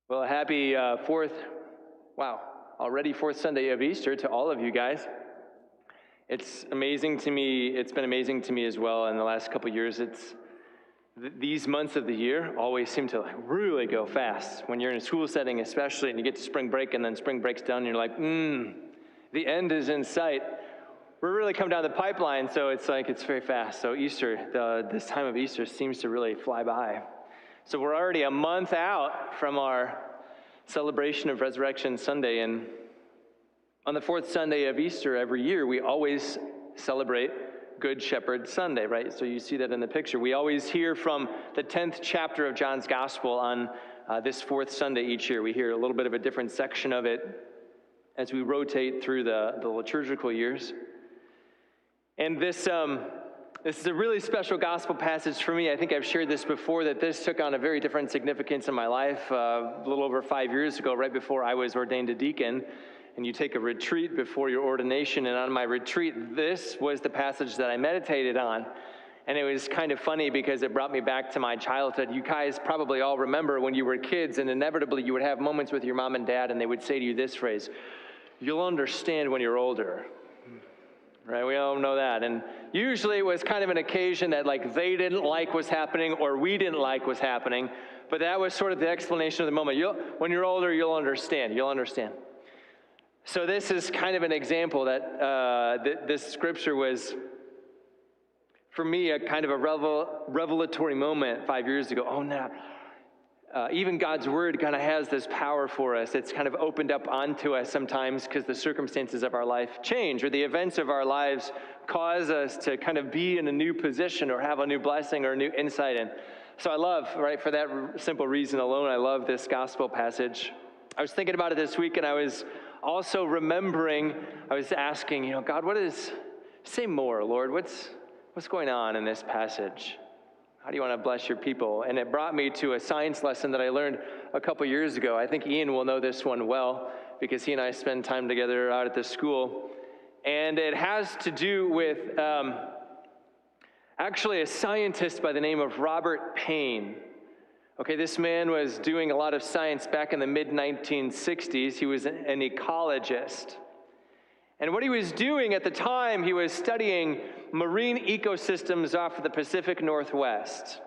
Well, happy already fourth Sunday of Easter to all of you guys. It's amazing to me. It's been amazing to me as well in the last couple years. These months of the year always seem to really go fast. When you're in a school setting especially, and you get to spring break, and then spring break's done, and you're like, the end is in sight. We're really coming down the pipeline, so it's very fast. So Easter, this time of Easter seems to really fly by. So we're already a month out from our celebration of Resurrection Sunday, and on the fourth Sunday of Easter every year, we always celebrate Good Shepherd Sunday, right? So you see that in the picture. We always hear from the 10th chapter of John's Gospel on this fourth Sunday each year. We hear a little bit of a different section of it as we rotate through the liturgical years. And this is a really special gospel passage for me. I think I've shared this before, that this took on a very different significance in my life a little over 5 years ago, right before I was ordained a deacon. And you take a retreat before your ordination, and on my retreat, this was the passage that I meditated on. And it was kind of funny because it brought me back to my childhood. You guys probably all remember when you were kids, and inevitably you would have moments with your mom and dad, and they would say to you this phrase, "You'll understand when you're older." Right, we all know that. And usually it was kind of an occasion that they didn't like what's happening or we didn't like what's happening. But that was sort of the explanation of the moment. When you're older, you'll understand. You'll understand. So this is kind of an example that this scripture was, for me, a kind of a revelatory moment 5 years ago. Oh, no. Even God's word kind of has this power for us. It's kind of opened up onto us sometimes because the circumstances of our life change, or the events of our lives cause us to kind of be in a new position or have a new blessing or a new insight. And so I love, right, for that simple reason alone, I love this gospel passage. I was thinking about it this week, and I was also remembering, I was asking, God, say more, Lord, what's going on in this passage? How do you want to bless your people? And it brought me to a science lesson that I learned a couple years ago. I think Ian will know this one well because he and I spend time together out at the school. And it has to do with actually a scientist by the name of Robert Payne. Okay, this man was doing a lot of science back in the mid-1960s. He was an ecologist. And what he was doing at the time, he was studying marine ecosystems off of the Pacific Northwest,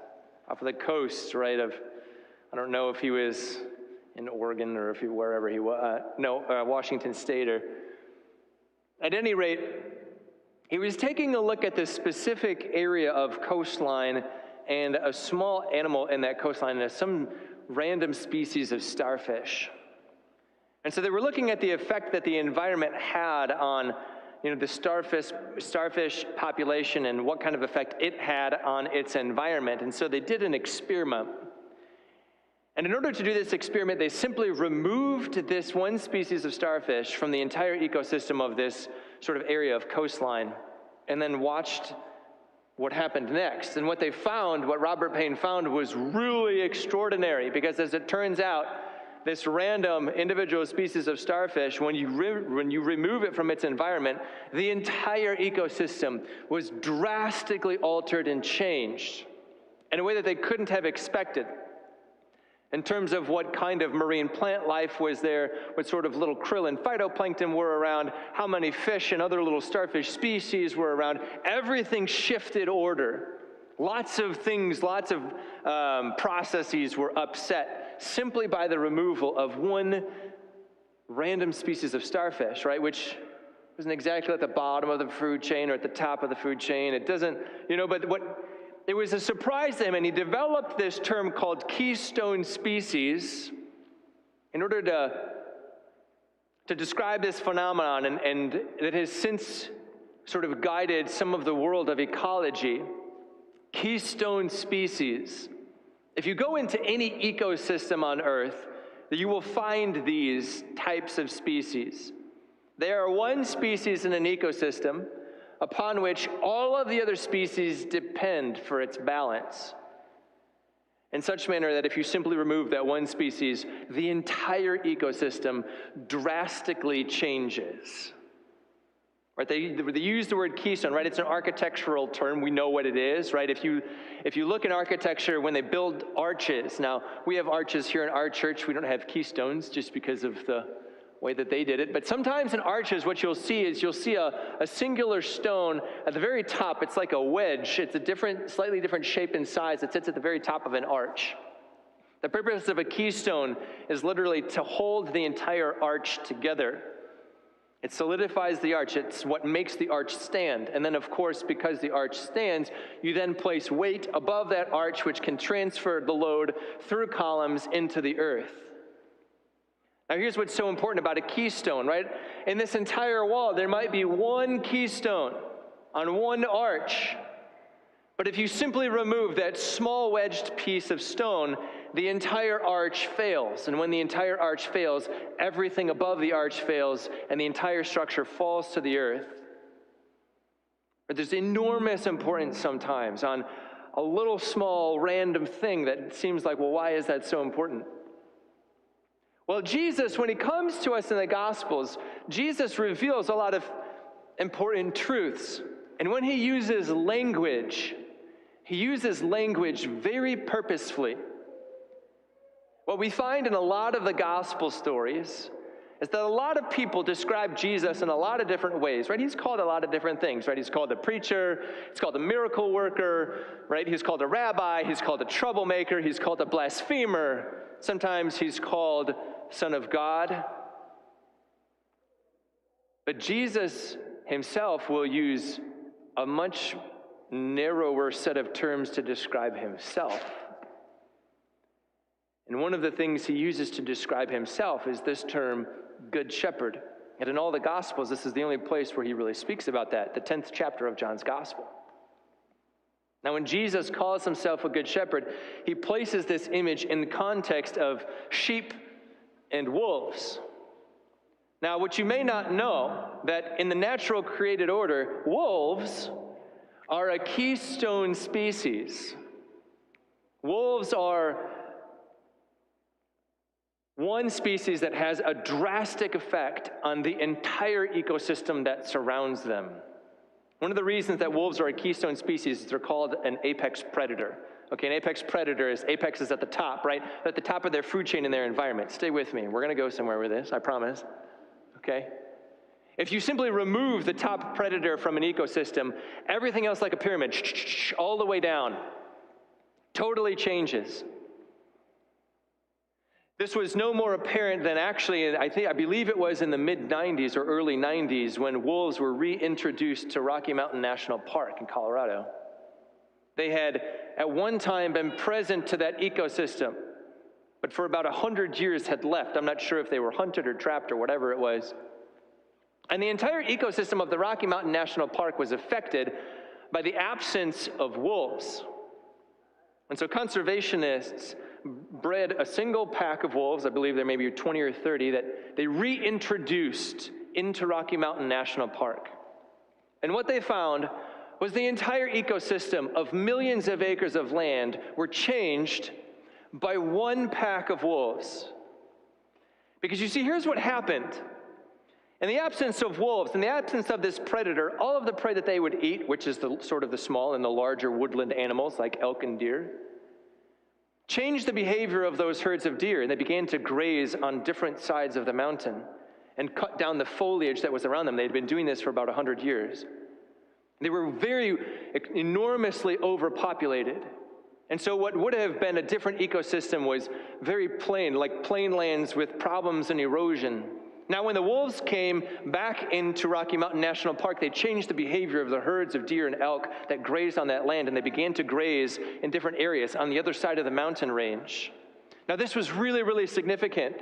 off of the coast, right, I don't know if he was in Oregon or wherever he was, Washington State. Or at any rate, he was taking a look at this specific area of coastline and a small animal in that coastline, and some random species of starfish. And so they were looking at the effect that the environment had on, the starfish population and what kind of effect it had on its environment. And so they did an experiment. And in order to do this experiment, they simply removed this one species of starfish from the entire ecosystem of this sort of area of coastline, and then watched what happened next. And what Robert Payne found was really extraordinary, because as it turns out, this random individual species of starfish, when you remove it from its environment, the entire ecosystem was drastically altered and changed in a way that they couldn't have expected, in terms of what kind of marine plant life was there, what sort of little krill and phytoplankton were around, how many fish and other little starfish species were around. Everything shifted order. Lots of things, lots of processes were upset simply by the removal of one random species of starfish, right? Which isn't exactly at the bottom of the food chain or at the top of the food chain. It doesn't, it was a surprise to him, and he developed this term called keystone species in order to describe this phenomenon, and it has since sort of guided some of the world of ecology. Keystone species. If you go into any ecosystem on Earth, you will find these types of species. They are one species in an ecosystem upon which all of the other species depend for its balance, in such manner that if you simply remove that one species, the entire ecosystem drastically changes. Right? They use the word keystone, right? It's an architectural term. We know what it is, right? If you look in architecture, when they build arches, now we have arches here in our church. We don't have keystones just because of the way that they did it. But sometimes in arches, what you'll see is a singular stone at the very top. It's like a wedge. It's a slightly different shape and size. It sits at the very top of an arch. The purpose of a keystone is literally to hold the entire arch together. It solidifies the arch. It's what makes the arch stand. And then, of course, because the arch stands, you then place weight above that arch, which can transfer the load through columns into the earth. Now, here's what's so important about a keystone, right? In this entire wall, there might be one keystone on one arch. But if you simply remove that small wedged piece of stone, the entire arch fails. And when the entire arch fails, everything above the arch fails, and the entire structure falls to the earth. But there's enormous importance sometimes on a little small random thing that seems like, well, why is that so important? Well, Jesus, when he comes to us in the Gospels, Jesus reveals a lot of important truths. And when he uses language very purposefully. What we find in a lot of the gospel stories is that a lot of people describe Jesus in a lot of different ways, right? He's called a lot of different things, right? He's called a preacher, he's called a miracle worker, right? He's called a rabbi, he's called a troublemaker, he's called a blasphemer. Sometimes he's called Son of God. But Jesus himself will use a much narrower set of terms to describe himself. And one of the things he uses to describe himself is this term, Good Shepherd. And in all the Gospels, this is the only place where he really speaks about that, the 10th chapter of John's Gospel. Now, when Jesus calls himself a Good Shepherd, he places this image in the context of sheep and wolves. Now, what you may not know, that in the natural created order, wolves are a keystone species. Wolves are one species that has a drastic effect on the entire ecosystem that surrounds them. One of the reasons that wolves are a keystone species is they're called an apex predator. Okay, an apex predator is at the top, right? At the top of their food chain in their environment. Stay with me. We're going to go somewhere with this, I promise. Okay? If you simply remove the top predator from an ecosystem, everything else like a pyramid, all the way down, totally changes. This was no more apparent than actually, I believe it was in the mid-90s or early 90s when wolves were reintroduced to Rocky Mountain National Park in Colorado. They had at one time been present to that ecosystem, but for about 100 years had left. I'm not sure if they were hunted or trapped or whatever it was. And the entire ecosystem of the Rocky Mountain National Park was affected by the absence of wolves. And so conservationists bred a single pack of wolves, I believe there may be 20 or 30, that they reintroduced into Rocky Mountain National Park. And what they found was the entire ecosystem of millions of acres of land were changed by one pack of wolves. Because you see, here's what happened. In the absence of wolves, in the absence of this predator, all of the prey that they would eat, which is the sort of the small and the larger woodland animals like elk and deer, changed the behavior of those herds of deer, and they began to graze on different sides of the mountain and cut down the foliage that was around them. They had been doing this for about 100 years. They were enormously overpopulated. And so what would have been a different ecosystem was very plain, like plain lands with problems and erosion. Now, when the wolves came back into Rocky Mountain National Park, they changed the behavior of the herds of deer and elk that grazed on that land, and they began to graze in different areas on the other side of the mountain range. Now, this was really, really significant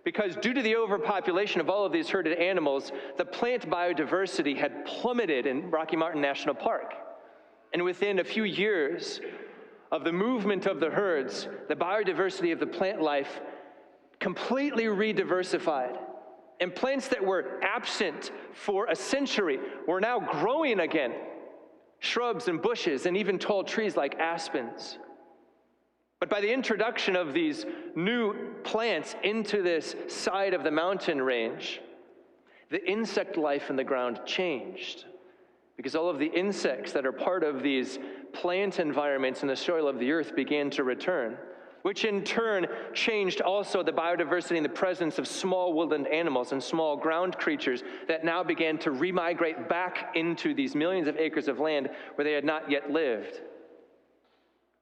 because due to the overpopulation of all of these herded animals, the plant biodiversity had plummeted in Rocky Mountain National Park. And within a few years of the movement of the herds, the biodiversity of the plant life completely re-diversified. And plants that were absent for a century were now growing again. Shrubs and bushes and even tall trees like aspens. But by the introduction of these new plants into this side of the mountain range, The insect life in the ground changed because all of the insects that are part of these plant environments in the soil of the earth began to return, which in turn changed also the biodiversity and the presence of small woodland animals and small ground creatures that now began to remigrate back into these millions of acres of land where they had not yet lived.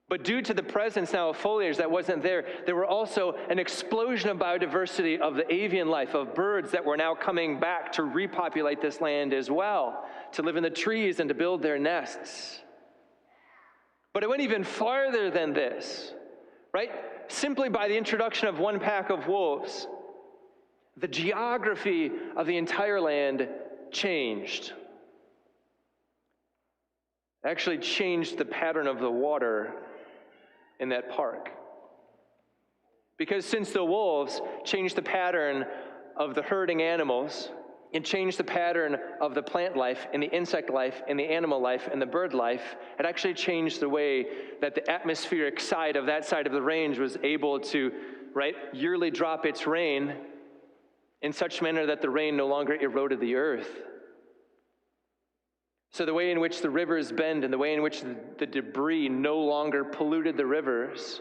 But due to the presence now of foliage that wasn't there, there were also an explosion of biodiversity of the avian life, of birds that were now coming back to repopulate this land as well, to live in the trees and to build their nests. But it went even farther than this, right? Simply by the introduction of one pack of wolves, the geography of the entire land changed. It actually changed the pattern of the water in that park. Because since the wolves changed the pattern of the herding animals, it changed the pattern of the plant life and the insect life and the animal life and the bird life, it actually changed the way that the atmospheric side of that side of the range was able to, right, yearly drop its rain in such manner that the rain no longer eroded the earth. So the way in which the rivers bend and the way in which the debris no longer polluted the rivers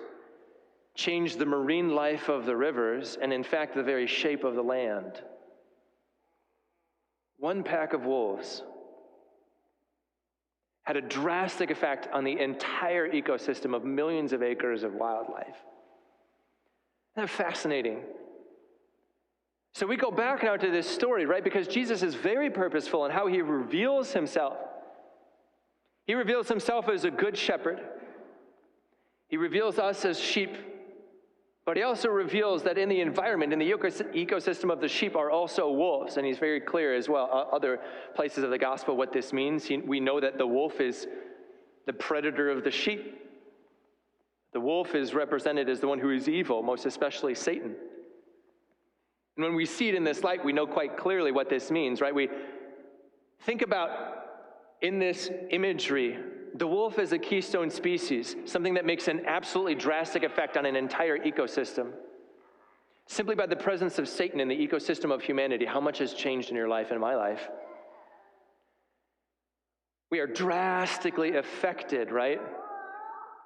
changed the marine life of the rivers and, in fact, the very shape of the land. One pack of wolves had a drastic effect on the entire ecosystem of millions of acres of wildlife. Isn't that fascinating? So we go back now to this story, right? Because Jesus is very purposeful in how he reveals himself. He reveals himself as a good shepherd. He reveals us as sheep. But he also reveals that in the environment, in the ecosystem of the sheep are also wolves. And he's very clear as well, other places of the gospel, what this means. We know that the wolf is the predator of the sheep. The wolf is represented as the one who is evil, most especially Satan. And when we see it in this light, we know quite clearly what this means, right? We think about, in this imagery, the wolf is a keystone species, something that makes an absolutely drastic effect on an entire ecosystem. Simply by the presence of Satan in the ecosystem of humanity, how much has changed in your life and my life? We are drastically affected, right?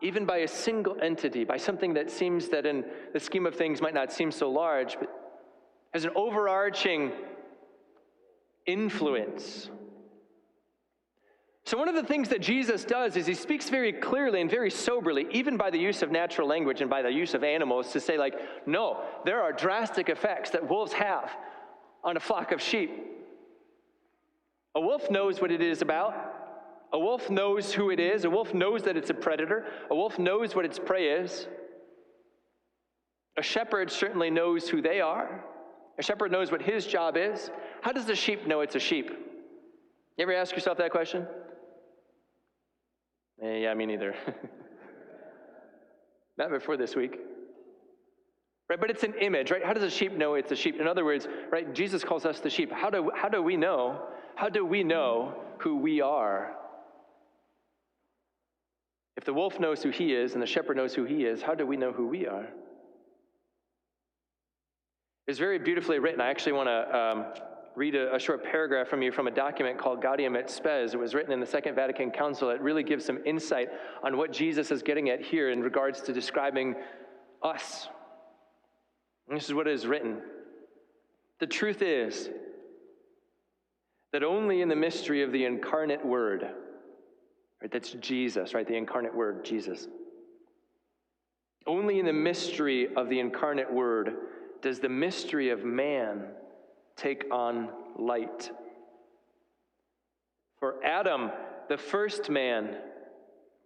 Even by a single entity, by something that seems that in the scheme of things might not seem so large, but has an overarching influence. So one of the things that Jesus does is he speaks very clearly and very soberly, even by the use of natural language and by the use of animals, to say, like, no, there are drastic effects that wolves have on a flock of sheep. A wolf knows what it is about. A wolf knows who it is. A wolf knows that it's a predator. A wolf knows what its prey is. A shepherd certainly knows who they are. A shepherd knows what his job is. How does the sheep know it's a sheep? You ever ask yourself that question? Yeah, me neither. Not before this week. Right, but it's an image, right? How does a sheep know it's a sheep? In other words, right, Jesus calls us the sheep. How do we know? How do we know who we are? If the wolf knows who he is and the shepherd knows who he is, how do we know who we are? It's very beautifully written. I actually want to read a short paragraph from you from a document called Gaudium et Spes. It was written in the Second Vatican Council. It really gives some insight on what Jesus is getting at here in regards to describing us. And this is what is written. The truth is that only in the mystery of the incarnate Word, right, that's Jesus, right, the incarnate Word, Jesus. Only in the mystery of the incarnate Word does the mystery of man take on light. For Adam, the first man,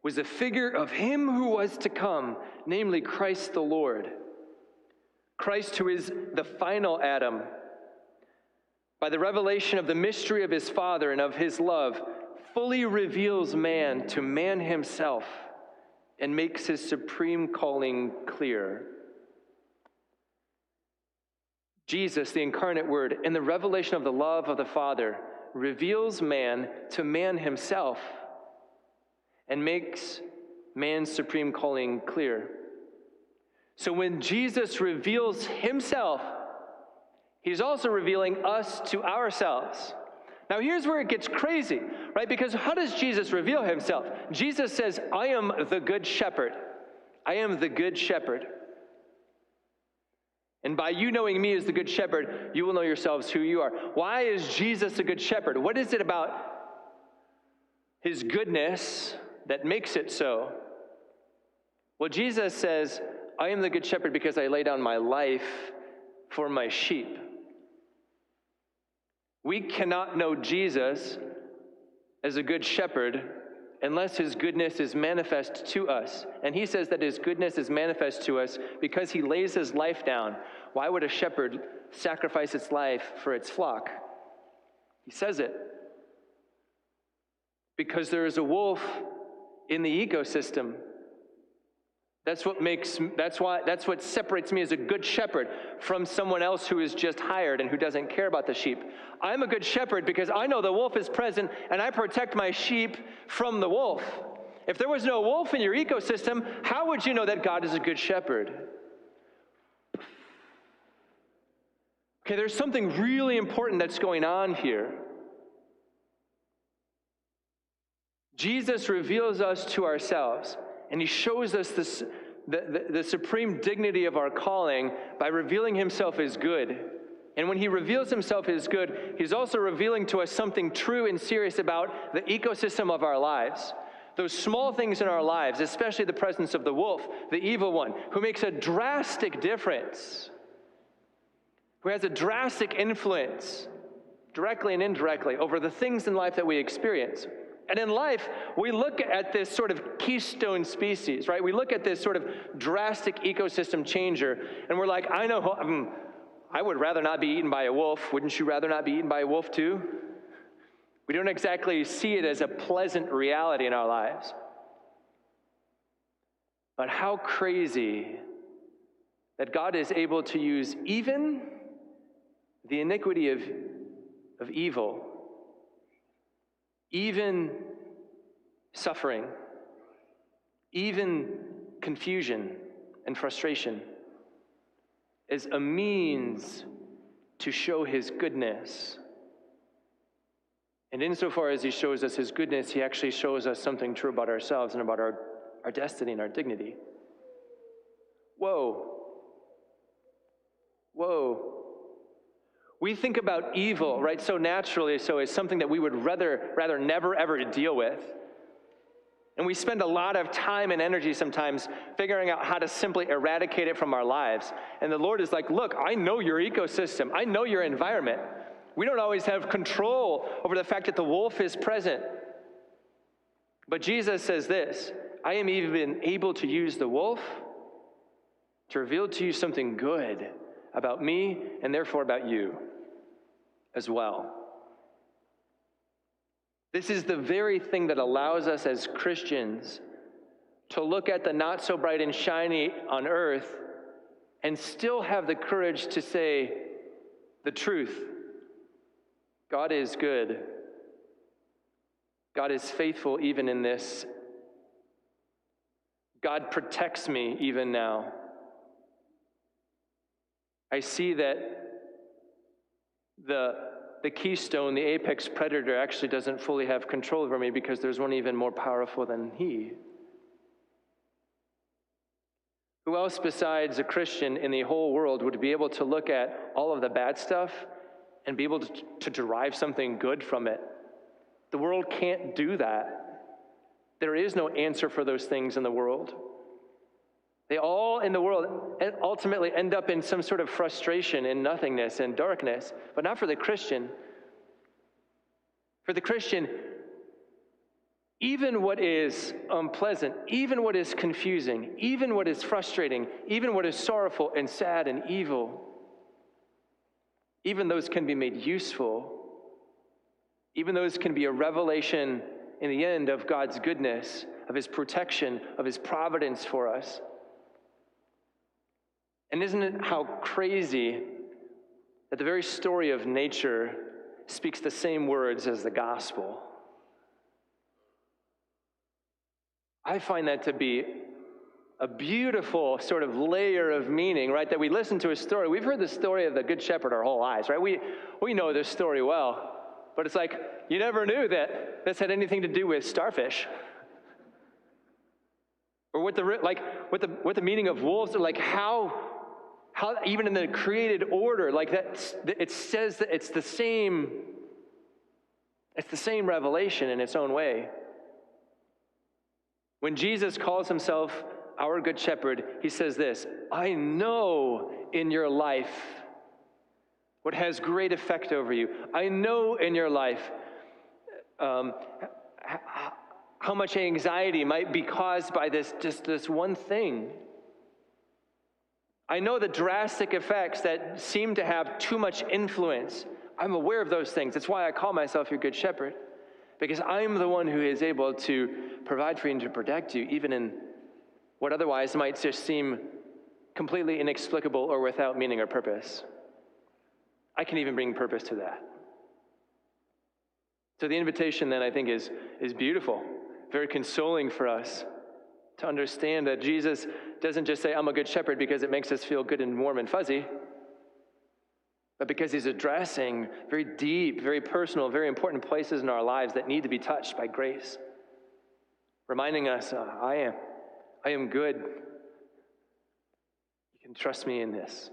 was a figure of him who was to come, namely Christ the Lord. Christ, who is the final Adam, by the revelation of the mystery of his Father and of his love, fully reveals man to man himself and makes his supreme calling clear. Jesus, the incarnate Word, in the revelation of the love of the Father, reveals man to man himself and makes man's supreme calling clear. So when Jesus reveals himself, He's also revealing us to ourselves. Now here's where it gets crazy, right? Because how does Jesus reveal himself? Jesus says, I am the good shepherd. I am the good shepherd. And by you knowing me as the good shepherd, you will know yourselves who you are. Why is Jesus a good shepherd? What is it about his goodness that makes it so? Well, Jesus says, I am the good shepherd because I lay down my life for my sheep. We cannot know Jesus as a good shepherd unless his goodness is manifest to us. And he says that his goodness is manifest to us because he lays his life down. Why would a shepherd sacrifice its life for its flock? He says it. Because there is a wolf in the ecosystem. That's what separates me as a good shepherd from someone else who is just hired and who doesn't care about the sheep. I'm a good shepherd because I know the wolf is present and I protect my sheep from the wolf. If there was no wolf in your ecosystem, how would you know that God is a good shepherd? Okay, there's something really important that's going on here. Jesus reveals us to ourselves. And he shows us the supreme dignity of our calling by revealing himself as good. And when he reveals himself as good, he's also revealing to us something true and serious about the ecosystem of our lives. Those small things in our lives, especially the presence of the wolf, the evil one, who makes a drastic difference, who has a drastic influence, directly and indirectly, over the things in life that we experience. And in life, we look at this sort of keystone species, right? We look at this sort of drastic ecosystem changer, and we're like, I would rather not be eaten by a wolf. Wouldn't you rather not be eaten by a wolf too? We don't exactly see it as a pleasant reality in our lives. But how crazy that God is able to use even the iniquity of evil, even suffering, even confusion and frustration as a means to show his goodness. And insofar as he shows us his goodness, he actually shows us something true about ourselves and about our destiny and our dignity. Whoa. We think about evil, right, so naturally, so as something that we would rather never, ever deal with. And we spend a lot of time and energy sometimes figuring out how to simply eradicate it from our lives. And the Lord is like, look, I know your ecosystem. I know your environment. We don't always have control over the fact that the wolf is present. But Jesus says this, I am even able to use the wolf to reveal to you something good about me and therefore about you as well. This is the very thing that allows us as Christians to look at the not so bright and shiny on earth and still have the courage to say the truth. God is good. God is faithful even in this. God protects me even now. I see that the keystone, the apex predator, actually doesn't fully have control over me because there's one even more powerful than he. Who else besides a Christian in the whole world would be able to look at all of the bad stuff and be able to derive something good from it? The world can't do that. There is no answer for those things in the world. They all in the world ultimately end up in some sort of frustration and nothingness and darkness, but not for the Christian. For the Christian, even what is unpleasant, even what is confusing, even what is frustrating, even what is sorrowful and sad and evil, even those can be made useful. Even those can be a revelation in the end of God's goodness, of his protection, of his providence for us. And isn't it how crazy that the very story of nature speaks the same words as the gospel? I find that to be a beautiful sort of layer of meaning, right? That we listen to a story. We've heard the story of the Good Shepherd our whole lives, right? We know this story well. But it's like, you never knew that this had anything to do with starfish. Or what the meaning of wolves are, like how even in the created order, like that, it says that it's the same revelation in its own way. When Jesus calls himself our good shepherd, he says this: I know in your life what has great effect over you. I know in your life how much anxiety might be caused by this one thing. I know the drastic effects that seem to have too much influence. I'm aware of those things. That's why I call myself your good shepherd, because I'm the one who is able to provide for you and to protect you, even in what otherwise might just seem completely inexplicable or without meaning or purpose. I can even bring purpose to that. So the invitation then, I think, is beautiful, very consoling for us to understand that Jesus doesn't just say, I'm a good shepherd because it makes us feel good and warm and fuzzy, but because he's addressing very deep, very personal, very important places in our lives that need to be touched by grace, reminding us, I am good. You can trust me in this.